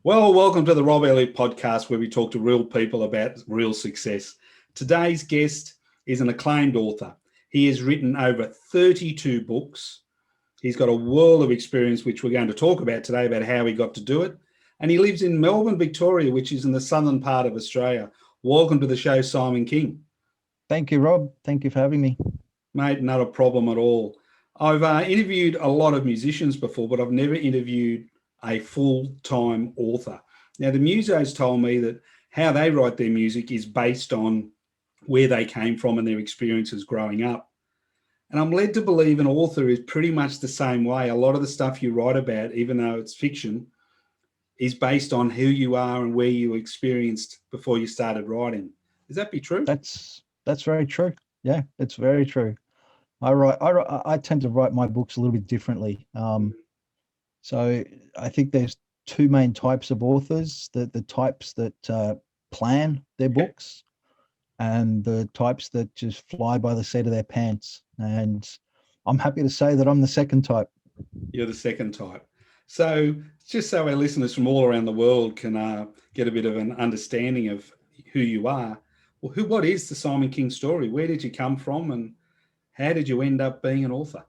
Well, welcome to the Rob Elliott podcast, where we talk to real people about real success. Today's guest is an acclaimed author. He has written over 32 books. He's got a world of experience, which we're going to talk about today, about how he got to do it. And he lives in Melbourne, Victoria, which is in the southern part of Australia. Welcome to the show, Simon King. Thank you, Rob. Thank you for having me. Mate, not a problem at all. I've interviewed a lot of musicians before, but I've never interviewed a full-time author. Now, the musos told me that how they write their music is based on where they came from and their experiences growing up. And I'm led to believe an author is pretty much the same way. A lot of the stuff you write about, even though it's fiction, is based on who you are and where you experienced before you started writing. Does that be true? That's very true. Yeah, it's very true. I tend to write my books a little bit differently. So I think there's two main types of authors: the types that plan their books, and the types that just fly by the seat of their pants. And I'm happy to say that I'm the second type. You're the second type. So just so our listeners from all around the world can get a bit of an understanding of who you are, well, what is the Simon King story? Where did you come from, and how did you end up being an author?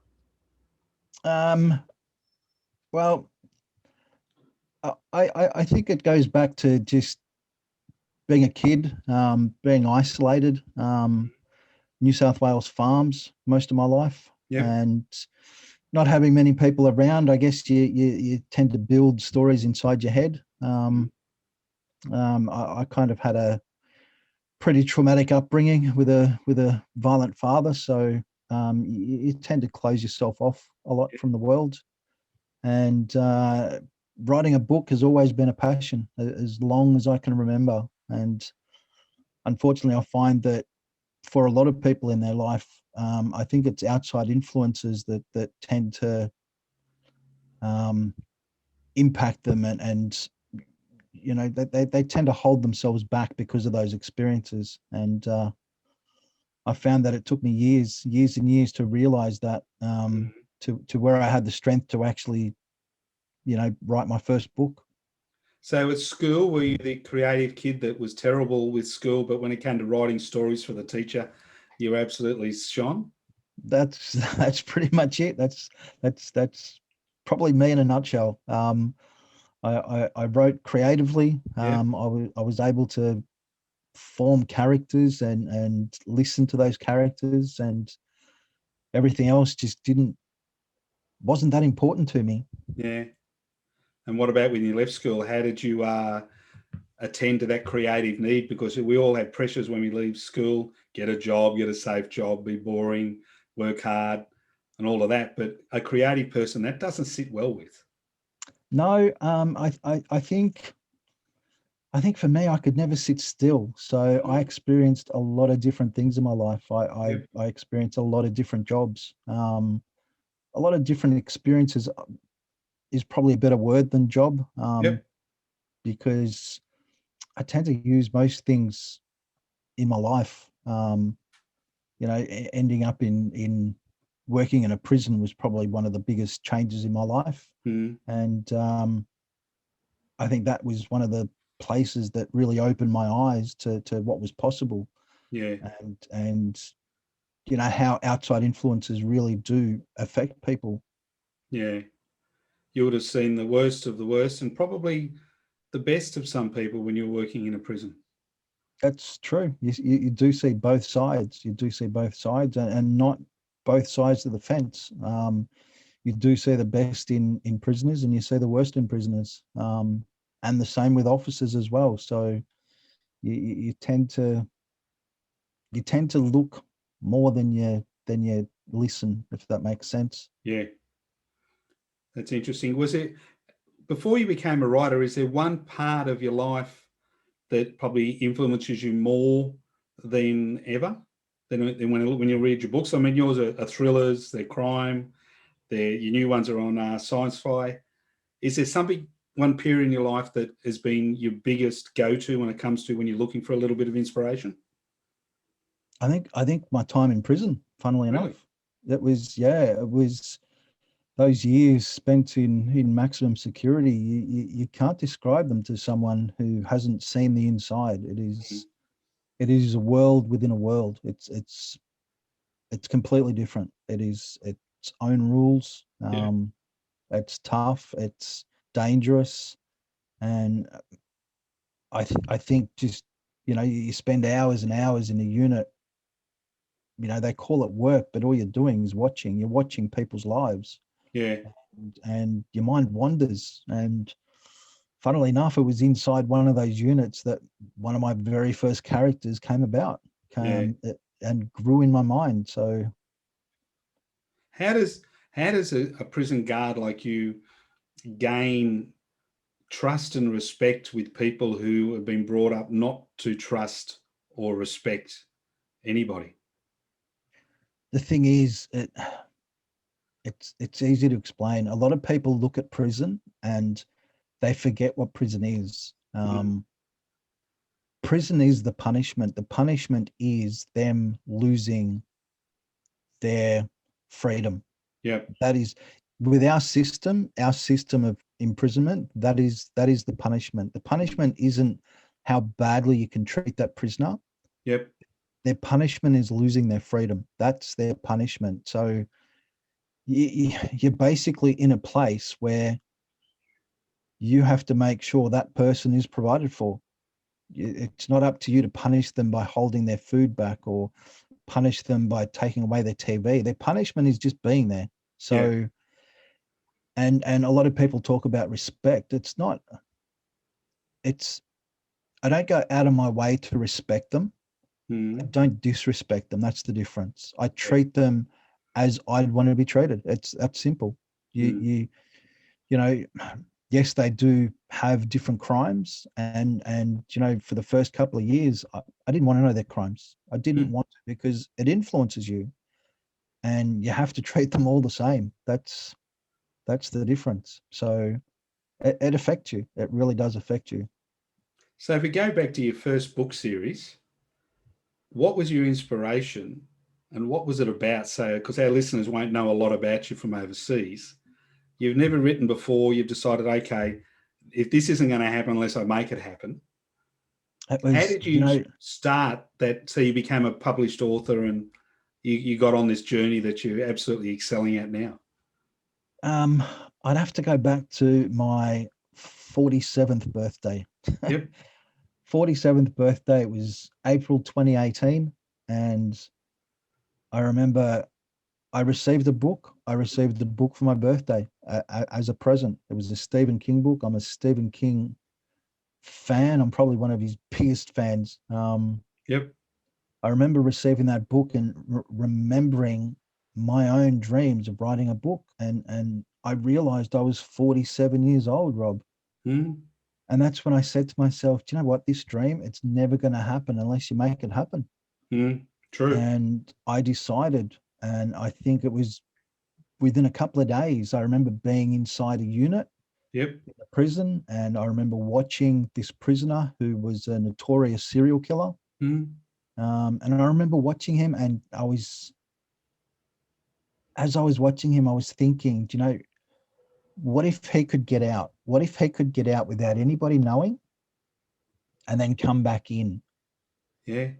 Well, I think it goes back to just being a kid, being isolated, New South Wales farms most of my life, and not having many people around. I guess you tend to build stories inside your head. I kind of had a pretty traumatic upbringing with a violent father, so you tend to close yourself off a lot from the world. And writing a book has always been a passion as long as I can remember. And unfortunately, I find that for a lot of people in their life, I think it's outside influences that tend to impact them, and you know, they tend to hold themselves back because of those experiences. And I found that it took me years and years to realize that, to where I had the strength to actually, write my first book. So at school, were you the creative kid that was terrible with school, but when it came to writing stories for the teacher, you absolutely shone? That's pretty much it. That's probably me in a nutshell. I wrote creatively. I was able to form characters and listen to those characters, and everything else just wasn't that important to me. Yeah. And what about when you left school? How did you attend to that creative need? Because we all have pressures when we leave school: get a job, get a safe job, be boring, work hard, and all of that. But a creative person, that doesn't sit well with. No, I think for me, I could never sit still. So I experienced a lot of different things in my life. I experienced a lot of different jobs, a lot of different experiences is probably a better word than job, because I tend to use most things in my life. Ending up in working in a prison was probably one of the biggest changes in my life. And I think that was one of the places that really opened my eyes to what was possible. Yeah. And how outside influences really do affect people. Yeah. You would have seen the worst of the worst and probably the best of some people when you're working in a prison. That's true. You do see both sides. You do see both sides, and not both sides of the fence. You do see the best in prisoners, and you see the worst in prisoners, and the same with officers as well. So you tend to look more than you listen, if that makes sense. Yeah, that's interesting. Was it, before you became a writer, is there one part of your life that probably influences you more than ever, than when you read your books? I mean, yours are thrillers, they're crime, your new ones are on science fi. Is there something, one period in your life that has been your biggest go-to when it comes to when you're looking for a little bit of inspiration? I think my time in prison, funnily enough, it was those years spent in maximum security, you can't describe them to someone who hasn't seen the inside. It is a world within a world. It's completely different. It is its own rules. Yeah. It's tough. It's dangerous, and I think just you spend hours and hours in a unit. They call it work, but all you're doing is watching. You're watching people's lives, Yeah. and your mind wanders. And funnily enough, it was inside one of those units that one of my very first characters came about, Yeah. and grew in my mind. So How does a prison guard like you gain trust and respect with people who have been brought up not to trust or respect anybody? the thing is, it's easy to explain. A lot of people look at prison and they forget what prison is. Prison is the punishment. The punishment is them losing their freedom. Yep. That is, with our system of imprisonment, that is the punishment. The punishment isn't how badly you can treat that prisoner. Yep. Their punishment is losing their freedom. That's their punishment. So you're basically in a place where you have to make sure that person is provided for. It's not up to you to punish them by holding their food back or punish them by taking away their TV. Their punishment is just being there. So, Yeah. and a lot of people talk about respect. It's not, I don't go out of my way to respect them. I don't disrespect them. That's the difference. I treat them as I'd want to be treated. It's that simple. You know, yes, they do have different crimes, and for the first couple of years, I didn't want to know their crimes. I didn't want to, because it influences you, and you have to treat them all the same. That's the difference. So it affects you. It really does affect you. So if we go back to your first book series, what was your inspiration and what was it about? So, because our listeners won't know a lot about you from overseas, you've never written before, you've decided, okay, if this isn't going to happen unless I make it happen. How did you start that? So you became a published author and you got on this journey that you're absolutely excelling at now. I'd have to go back to my 47th birthday. Yep. 47th birthday. It was April 2018. And I remember I received a book. I received the book for my birthday as a present. It was a Stephen King book. I'm a Stephen King fan. I'm probably one of his biggest fans. Yep. I remember receiving that book and remembering my own dreams of writing a book. And I realized I was 47 years old, Rob. And that's when I said to myself, do you know what? This dream, it's never going to happen unless you make it happen. True. And I decided, and I think it was within a couple of days, I remember being inside a unit in a prison, and I remember watching this prisoner who was a notorious serial killer. And I remember watching him, and as I was watching him, I was thinking, do you know, what if he could get out? What if he could get out without anybody knowing and then come back in? Yeah.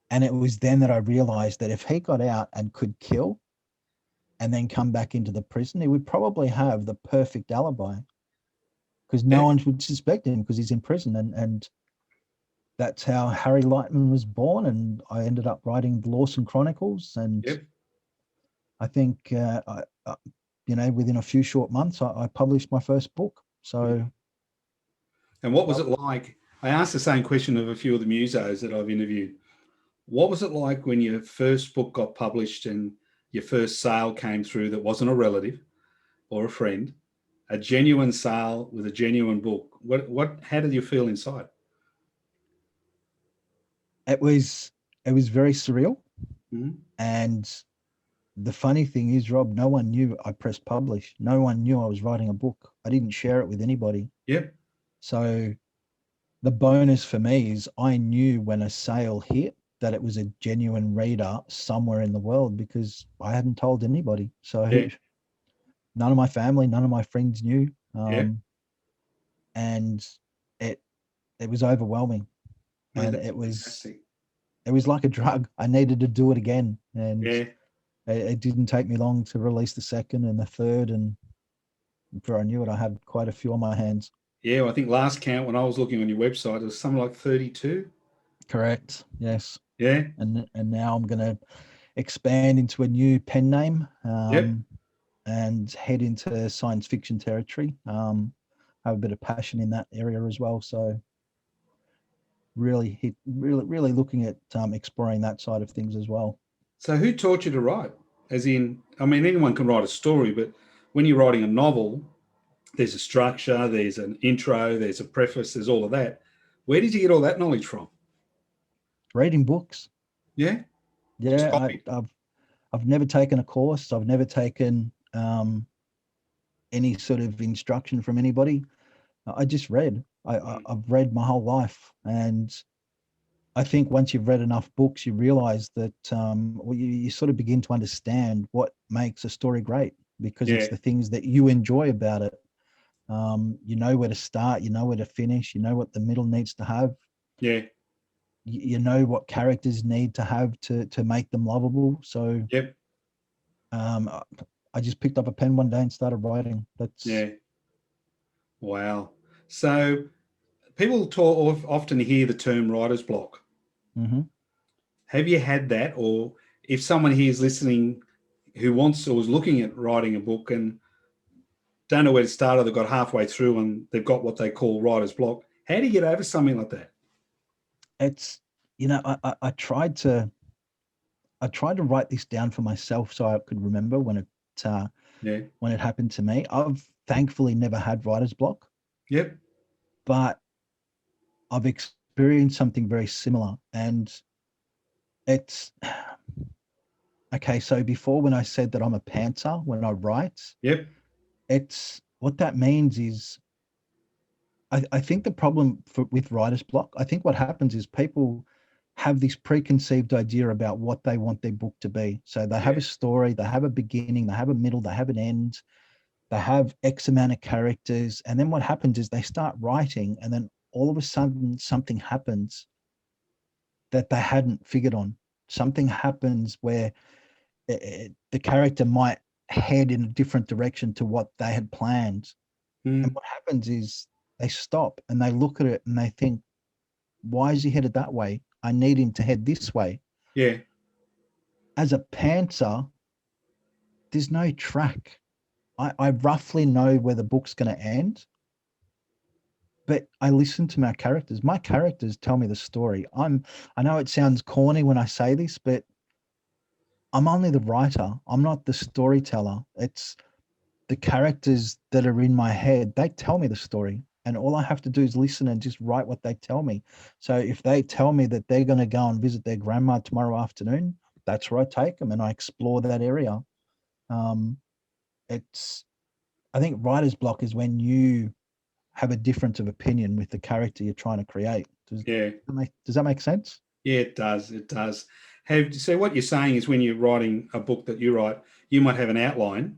And it was then that I realized that if he got out and could kill and then come back into the prison, he would probably have the perfect alibi, because no one would suspect him because he's in prison. And that's how Harry Lightman was born. And I ended up writing the Lawson Chronicles. And I think, within a few short months, I published my first book. So. And what was it like? I asked the same question of a few of the musos that I've interviewed. What was it like when your first book got published and your first sale came through that wasn't a relative or a friend, a genuine sale with a genuine book? How did you feel inside? It was very surreal. And the funny thing is, Rob, no one knew I pressed publish. No one knew I was writing a book. I didn't share it with anybody. Yep. So the bonus for me is I knew when a sale hit that it was a genuine reader somewhere in the world, because I hadn't told anybody. So None of my family, none of my friends knew. Yeah. And it was overwhelming. No, And that's fantastic. it was like a drug. I needed to do it again. And Yeah. it didn't take me long to release the second and the third. And before I knew it, I had quite a few on my hands. Yeah. Well, I think last count when I was looking on your website, it was something like 32. Correct. Yes. Yeah. And now I'm going to expand into a new pen name, Yep. and head into science fiction territory. I have a bit of passion in that area as well. So really looking at exploring that side of things as well. So who taught you to write? As in, I mean, anyone can write a story, but when you're writing a novel, there's a structure, there's an intro, there's a preface, there's all of that. Where did you get all that knowledge from? Reading books. Yeah. Just Yeah, copy. I've never taken a course. I've never taken any sort of instruction from anybody. I just read. I've read my whole life, and I think once you've read enough books, you realize that well, you sort of begin to understand what makes a story great, because it's Yeah. the things that you enjoy about it. You know where to start, you know where to finish, you know what the middle needs to have, Yeah. you know what characters need to have to make them lovable. So Yep. um, I just picked up a pen one day and started writing. That's Yeah. Wow. So people often hear the term writer's block. mm-hmm. Have you had that? Or if someone here is listening who wants or is looking at writing a book and don't know where to start, or they've got halfway through and they've got what they call writer's block, how do you get over something like that? It's I tried to write this down for myself so I could remember uh, Yeah. when it happened to me. I've thankfully never had writer's block, Yep. but I've experienced something very similar. And it's okay. So before, when I said that I'm a pantser when I write, Yep. it's what that means is I think the problem with writer's block, I think what happens is people have this preconceived idea about what they want their book to be. So they have Yeah. a story, they have a beginning, they have a middle, they have an end, they have X amount of characters. And then what happens is they start writing, and then all of a sudden something happens that they hadn't figured on. Something happens where the character might head in a different direction to what they had planned. And Mm. what happens is they stop and they look at it and they think, why is he headed that way? I need him to head this way. Yeah. As a pantser, there's no track. I roughly know where the book's going to end, but I listen to my characters. My characters tell me the story. I know it sounds corny when I say this, but I'm only the writer. I'm not the storyteller. It's the characters that are in my head. They tell me the story, and all I have to do is listen and just write what they tell me. So if they tell me that they're going to go and visit their grandma tomorrow afternoon, that's where I take them and I explore that area. Um, it's I think writer's block is when you have a difference of opinion with the character you're trying to create. Yeah. Does that make sense? Yeah, it does. It does. So what you're saying is when you're writing a book that you write, you might have an outline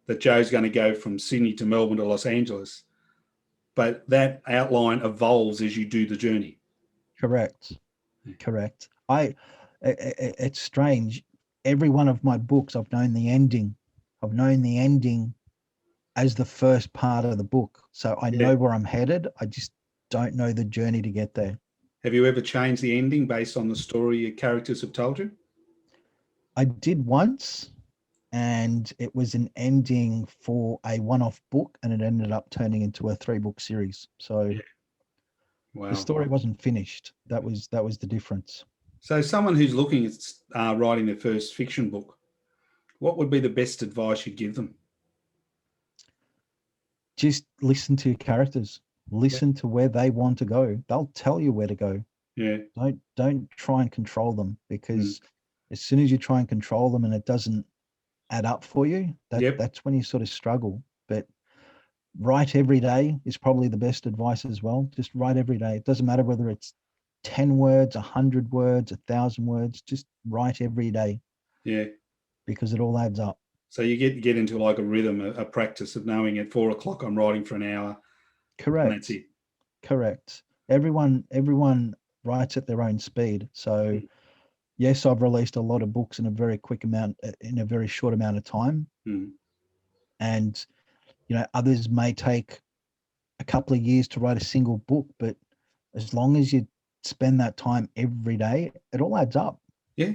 that Joe's going to go from Sydney to Melbourne to Los Angeles, but that outline evolves as you do the journey. Correct. Correct. It's strange. Every one of my books, I've known the ending. I've known the ending as the first part of the book. So I Yeah. know where I'm headed. I just don't know the journey to get there. Have you ever changed the ending based on the story your characters have told you? I did once, and it was an ending for a one-off book, and it ended up turning into a 3-book series. So Yeah. the Wow. story wasn't finished. That was the difference. So someone who's looking at writing their first fiction book, what would be the best advice you'd give them? Just listen to your characters. Yeah. Listen to where they want to go. They'll tell you where to go. Yeah. Don't try and control them, Mm. because as soon as you try and control them and it doesn't add up for you, Yep. that's when you sort of struggle. But write every day is probably the best advice as well. Just write every day. It doesn't matter whether it's 10 words, 100 words, 1,000 words. Just write every day, Yeah. because it all adds up. So you get into like a rhythm, a practice of knowing at 4 o'clock I'm writing for an hour. Correct. And that's it. Correct. Everyone writes at their own speed. So yes, I've released a lot of books in a very short amount of time. And others may take a couple of years to write a single book, but as long as you spend that time every day, it all adds up. Yeah.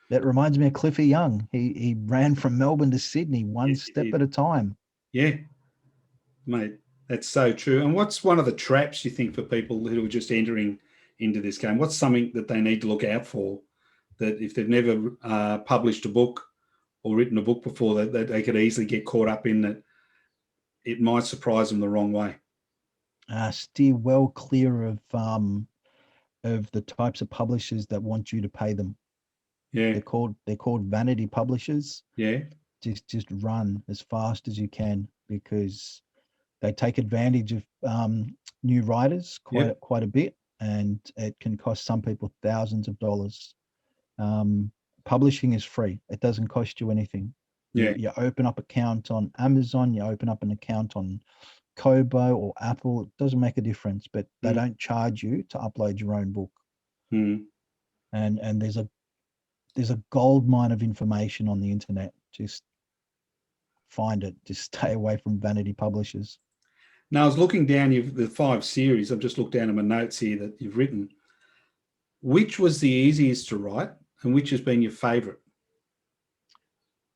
That reminds me of Cliffy Young. He ran from Melbourne to Sydney one step at a time. Yeah, mate, that's so true. And what's one of the traps you think for people who are just entering into this game? What's something that they need to look out for, that if they've never published a book or written a book before, that they could easily get caught up in, that it might surprise them the wrong way? Steer well clear of the types of publishers that want you to pay them. Yeah. They're called Vanity Publishers. Yeah. Just run as fast as you can, because they take advantage of new writers quite a bit, and it can cost some people thousands of dollars. Publishing is free. It doesn't cost you anything. Yeah. You open up an account on Amazon, you open up an account on Kobo or Apple. It doesn't make a difference, but they don't charge you to upload your own book. And there's a gold mine of information on the internet. Just find it. Just stay away from Vanity Publishers. Now, I was looking down the 5 series. I've just looked down at my notes here that you've written. Which was the easiest to write, and which has been your favourite?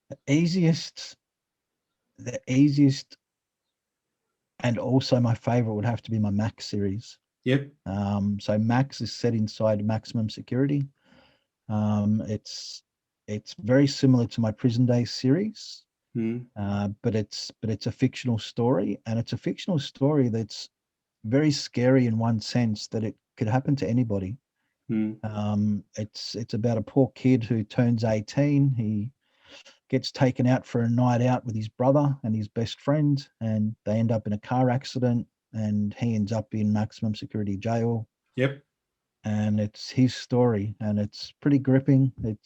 The easiest, and also my favourite would have to be my Max series. Yep. So Max is set inside maximum security. It's very similar to my Prison Days series. But it's a fictional story, and it's a fictional story that's very scary in one sense, that it could happen to anybody. It's about a poor kid who turns 18. He gets taken out for a night out with his brother and his best friend, and they end up in a car accident, and he ends up in maximum security jail. Yep. And it's his story, and it's pretty gripping. It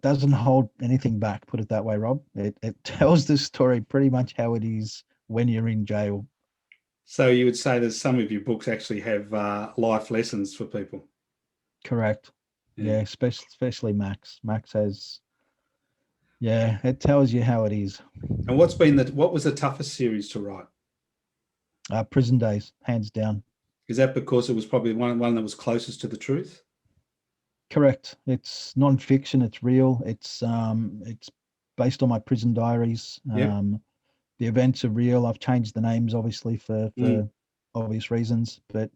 doesn't hold anything back, put it that way, Rob. It tells the story pretty much how it is when you're in jail. So you would say that some of your books actually have life lessons for people? Correct. Yeah, especially Max. Max has, it tells you how it is. And what was the toughest series to write? Prison Days, hands down. Is that because it was probably one that was closest to the truth? Correct. It's non-fiction. It's real. It's based on my prison diaries. The events are real. I've changed the names, obviously, for obvious reasons. But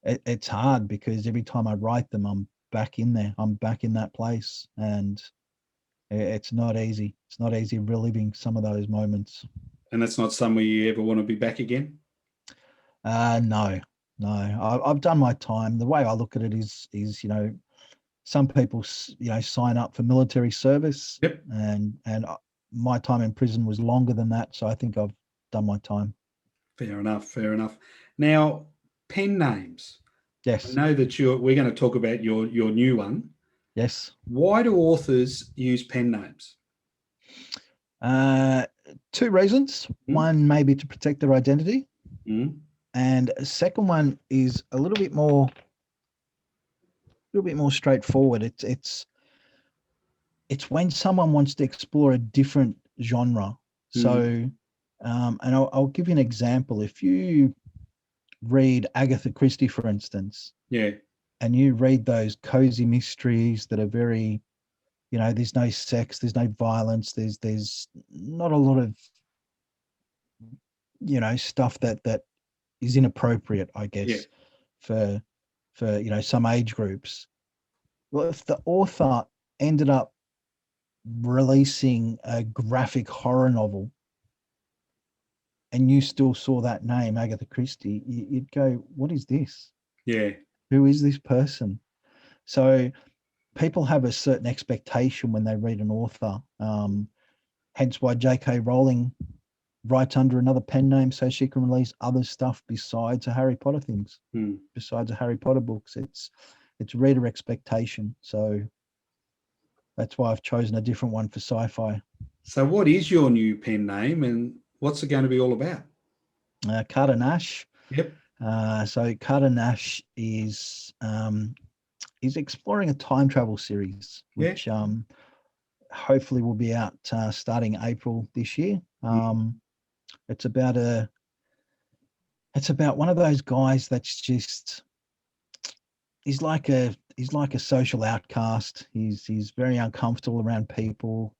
it's hard, because every time I write them, I'm back in there. I'm back in that place, and it's not easy. It's not easy reliving some of those moments. And that's not somewhere you ever want to be back again? No. I've done my time. The way I look at it is some people, sign up for military service. Yep. And my time in prison was longer than that, so I think I've done my time. Fair enough. Now, pen names. Yes. I know that we're going to talk about your new one. Yes. Why do authors use pen names? 2 reasons. One, maybe to protect their identity. And a second one is a little bit more straightforward. It's when someone wants to explore a different genre. So, and I'll give you an example. If you read Agatha Christie, for instance, and you read those cozy mysteries that are very, there's no sex, there's no violence, there's not a lot of, stuff that is inappropriate, I guess, for some age groups. Well, if the author ended up releasing a graphic horror novel and you still saw that name, Agatha Christie, you'd go, what is this? Who is this person? So people have a certain expectation when they read an author, hence why J.K. Rowling writes under another pen name, so she can release other stuff besides the Harry Potter things, besides the Harry Potter books. it's reader expectation. So that's why I've chosen a different one for sci-fi. So what is your new pen name and what's it going to be all about? Carter Nash. Yep. So Carter Nash is exploring a time travel series, which hopefully will be out starting April this year. It's about one of those guys that's just he's like a social outcast. He's very uncomfortable around people.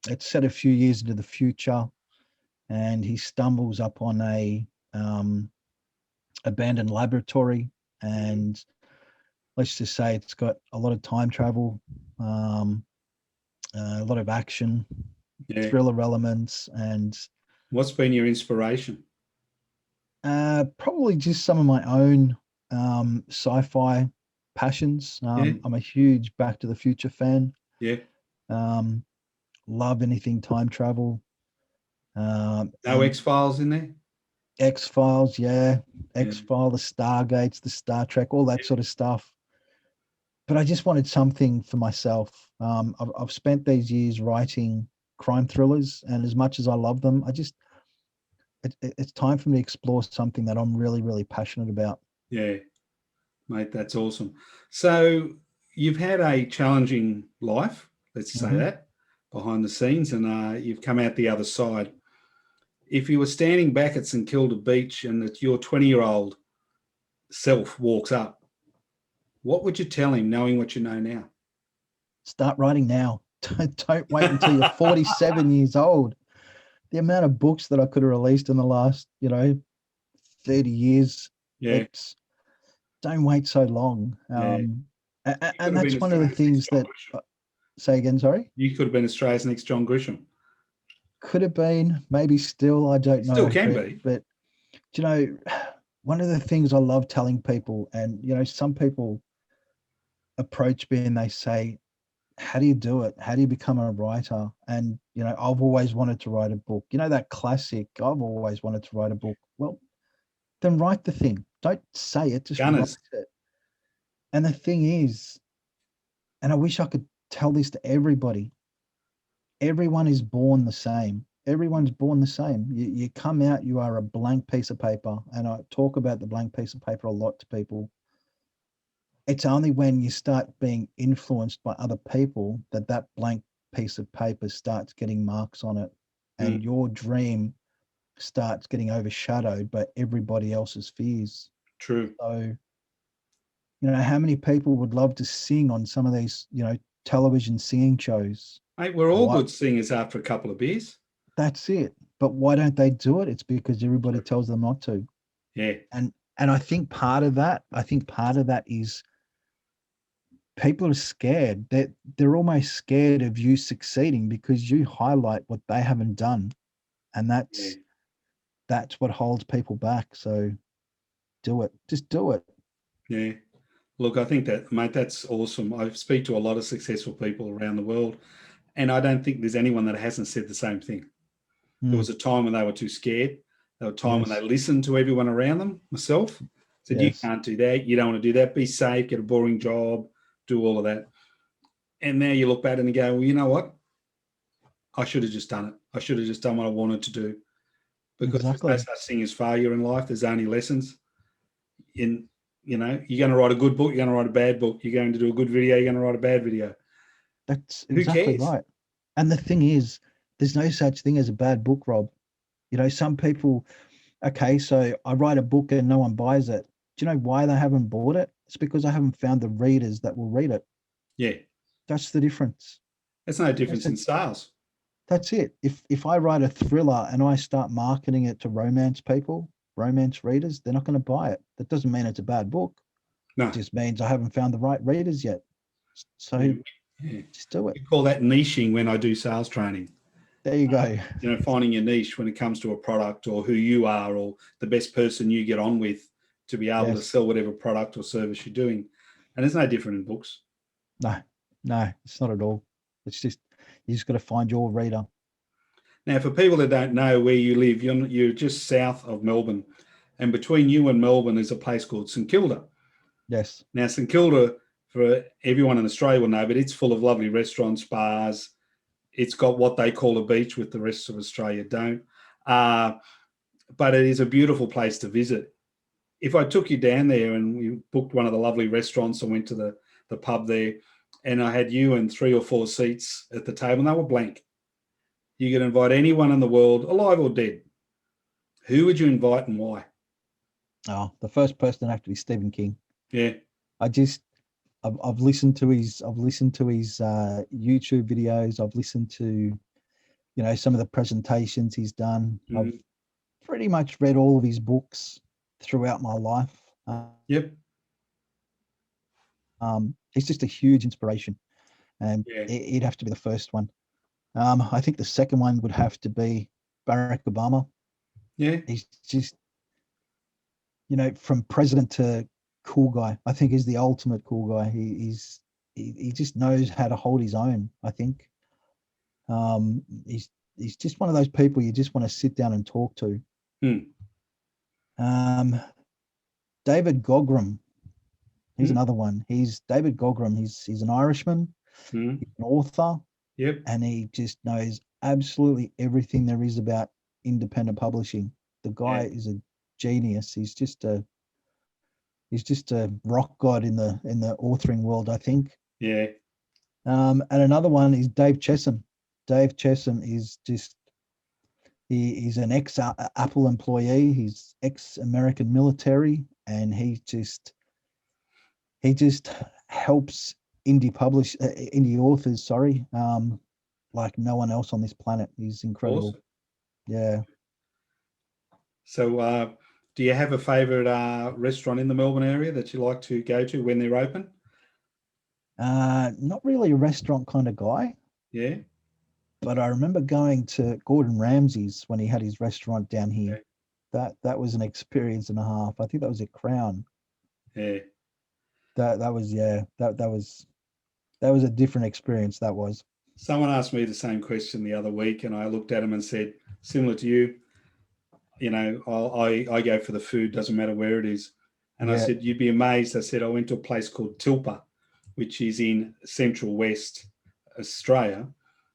It's set a few years into the future, and he stumbles up on a abandoned laboratory, and let's just say it's got a lot of time travel, a lot of action, thriller elements, and what's been your inspiration? Probably just some of my own sci-fi passions. I'm a huge Back to the Future fan. Yeah. Love anything time travel. No X-Files in there? X-Files, X-File, the Stargates, the Star Trek, all that sort of stuff. But I just wanted something for myself. I've spent these years writing crime thrillers, and as much as I love them, it's time for me to explore something that I'm really, really passionate about. Yeah, mate, that's awesome. So you've had a challenging life, let's say that, behind the scenes, and you've come out the other side. If you were standing back at St Kilda Beach and that your 20-year-old self walks up, what would you tell him, knowing what you know now? Start writing now. Don't wait until you're 47 years old. The amount of books that I could have released in the last, 30 years. Yeah. Don't wait so long. And that's one of the things that, say again, sorry? You could have been Australia's next John Grisham. Could have been, maybe still, I don't know. Still can be. But, one of the things I love telling people, and, some people approach me and they say, how do you do it? How do you become a writer? And, I've always wanted to write a book. That classic, I've always wanted to write a book. Well, then write the thing. Don't say it, just write it. And the thing is, and I wish I could tell this to everybody, everyone is born the same. Everyone's born the same. You come out, you are a blank piece of paper. And I talk about the blank piece of paper a lot to people. It's only when you start being influenced by other people that blank piece of paper starts getting marks on it, and your dream starts getting overshadowed by everybody else's fears. True. So, how many people would love to sing on some of these, television singing shows? Mate, we're all good singers after a couple of beers. That's it. But why don't they do it? It's because everybody tells them not to. Yeah. And I think part of that is people are scared. They're almost scared of you succeeding because you highlight what they haven't done. And that's what holds people back. So do it. Just do it. Yeah. Look, I think that, mate, that's awesome. I speak to a lot of successful people around the world, and I don't think there's anyone that hasn't said the same thing. There was a time when they were too scared. There was a time when they listened to everyone around them, myself. Said, you can't do that. You don't want to do that. Be safe, get a boring job, do all of that. And now you look back and you go, well, you know what? I should have just done it. I should have just done what I wanted to do. Because there's no such thing as failure in life. There's only lessons. You're going to write a good book, you're going to write a bad book. You're going to do a good video, you're going to write a bad video. That's exactly right. And the thing is, there's no such thing as a bad book, Rob. Some people, okay, so I write a book and no one buys it. Do you know why they haven't bought it? It's because I haven't found the readers that will read it. Yeah. That's the difference. There's no difference in sales. That's it. If I write a thriller and I start marketing it to romance people, romance readers, they're not going to buy it. That doesn't mean it's a bad book. No. It just means I haven't found the right readers yet. So just do it. We call that niching when I do sales training. There you go. Finding your niche when it comes to a product or who you are or the best person you get on with to be able to sell whatever product or service you're doing. And it's no different in books. No, it's not at all. It's just, you just got to find your reader. Now, for people that don't know where you live, you're just south of Melbourne. And between you and Melbourne is a place called St Kilda. Yes. Now, St Kilda, for everyone in Australia will know, but it's full of lovely restaurants, bars. It's got what they call a beach, with the rest of Australia don't. But it is a beautiful place to visit. If I took you down there and we booked one of the lovely restaurants and went to the pub there, and I had you and 3 or 4 seats at the table, and they were blank. You could invite anyone in the world, alive or dead. Who would you invite and why? Oh, the first person would have to be Stephen King. Yeah. I've listened to his YouTube videos. I've listened to, some of the presentations he's done. I've pretty much read all of his books throughout my life. Yep. He's just a huge inspiration, and it'd have to be the first one. I think the second one would have to be Barack Obama. Yeah. He's just, from president to cool guy. I think he's the ultimate cool guy. He just knows how to hold his own, I think. He's just one of those people you just want to sit down and talk to. David Gogram, he's another one. David Gogram. He's an Irishman. He's an author. Yep. And he just knows absolutely everything there is about independent publishing. The guy is a genius. He's just a rock god in the authoring world, I think. Yeah. And another one is Dave Chesson. Dave Chesson is just he's an ex-Apple employee. He's ex-American military, and he just helps indie authors, like no one else on this planet. He's incredible. Awesome. Yeah. So do you have a favorite restaurant in the Melbourne area that you like to go to when they're open? Not really a restaurant kind of guy. Yeah. But I remember going to Gordon Ramsay's when he had his restaurant down here. Okay. That was an experience and a half. I think that was at Crown. Yeah. That was a different experience. That was. Someone asked me the same question the other week, and I looked at him and said, similar to you, I go for the food, doesn't matter where it is. And I said, you'd be amazed. I said, I went to a place called Tilpa, which is in central West Australia,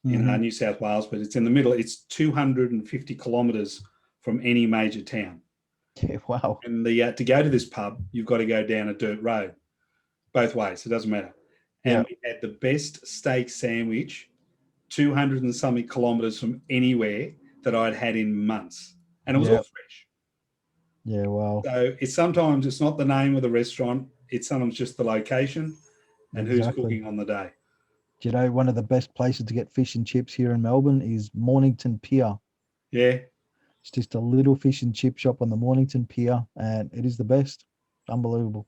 in New South Wales, but it's in the middle. It's 250 kilometres from any major town. Yeah, wow. And to go to this pub, you've got to go down a dirt road both ways. It doesn't matter. And we had the best steak sandwich 200 and something kilometres from anywhere that I'd had in months. And it was all fresh. Yeah, wow. So sometimes it's not the name of the restaurant. It's sometimes just the location and who's cooking on the day. Do you know one of the best places to get fish and chips here in Melbourne is Mornington Pier? Yeah. It's just a little fish and chip shop on the Mornington Pier, and it is the best. Unbelievable.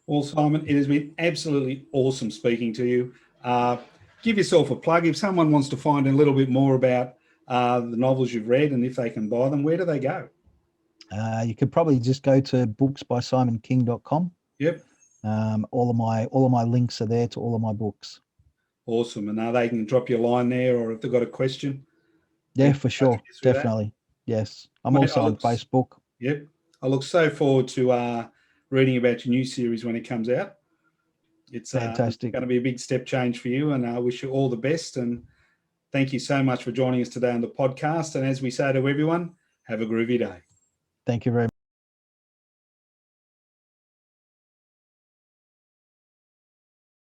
Well, Simon, it has been absolutely awesome speaking to you. Give yourself a plug. If someone wants to find a little bit more about the novels you've read and if they can buy them, where do they go? You could probably just go to booksbysimonkking.com. Yep. All of my links are there to all of my books. Awesome. And they can drop you a line there, or if they've got a question. Yeah, for sure. Definitely. Yes. I'm also on Facebook. Yep. I look so forward to reading about your new series when it comes out. It's fantastic. Going to be a big step change for you, and I wish you all the best. And thank you so much for joining us today on the podcast. And as we say to everyone, have a groovy day. Thank you very much.